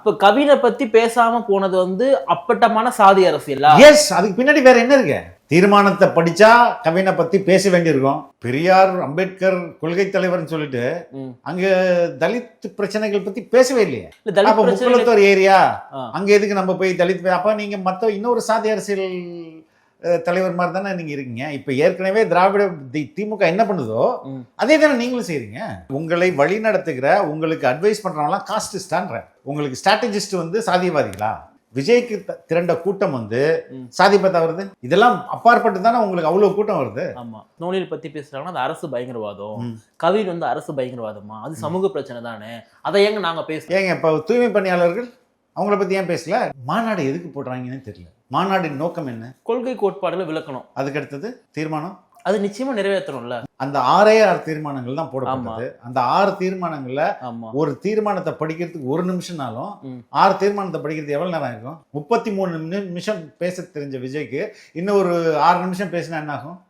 இப்ப கவினை பத்தி பேசாம போனது வந்து அப்பட்டமான சாதி அரசியலா? எஸ், அதுக்கு பின்னாடி வேற என்ன இருக்கு? தீர்மானத்தை படிச்சா கவினை பத்தி பேச வேண்டியிருக்கும். பெரியார் அம்பேத்கர் கொள்கை தலைவர்னு சொல்லிட்டு அங்க தலித் பிரச்சனைகள் பத்தி பேசவே இல்லையே. அப்ப முக்குளத்தூர் ஏரியா அங்க எதுக்கு நம்ம போய் தலித்? அப்ப நீங்க மத்த இன்னொரு சாதி அரசியல் தலைவர் மாதிரி தானே நீங்க இருக்கீங்க. இப்ப ஏற்கனவே திராவிட திமுக என்ன பண்ணுதோ அதே தானே நீங்களும் செய்றீங்க. உங்களை வழி நடத்துகிற, உங்களுக்கு அட்வைஸ் பண்றவங்களாம் காஸ்டிஸ்டான்ற, உங்களுக்கு ஸ்ட்ராட்டஜிஸ்ட் வந்து சாதியவாதிகளா? விஜய்க்கு திரண்ட கூட்டம் வந்து சாதி பார்த்தா வருது. இதெல்லாம் அப்பாற்பட்டு தானே உங்களுக்கு அவ்வளவு கூட்டம் வருது. ஆமா, நோனியல் பத்தி பேசுறாங்கன்னா அது அரசு பயங்கரவாதம், கவின் வந்து அரசு பயங்கரவாதமா? அது சமூக பிரச்சனை தானே, அதை ஏங்க நாங்க பேசுறோம்? ஏங்க இப்ப தூய்மை பணியாளர்கள் அவங்கள பத்தி ஏன் பேசல? மாநாடு எதுக்கு போடுறாங்கன்னு தெரியல. மாநாடின் நோக்கம் என்ன? கொள்கை கோட்பாடுல விளக்கணும். அதுக்கு அடுத்தது தீர்மானம், அது நிச்சயமா நிறைவேற்றணும்ல. அந்த 6 தீர்மானங்கள் தான் போடப்பட்டது. அந்த 6 தீர்மானங்கள்ல ஒரு தீர்மானத்தை படிக்கிறதுக்கு 1 நிமிஷம்னாலும் 6 தீர்மானத்தை படிக்கிறது எவ்வளவு நேரம் ஆகும்? 33 நிமிஷம் பேச தெரிஞ்ச விஜய்க்கு இன்னும் ஒரு 6 நிமிஷம் பேசினா என்ன ஆகும்?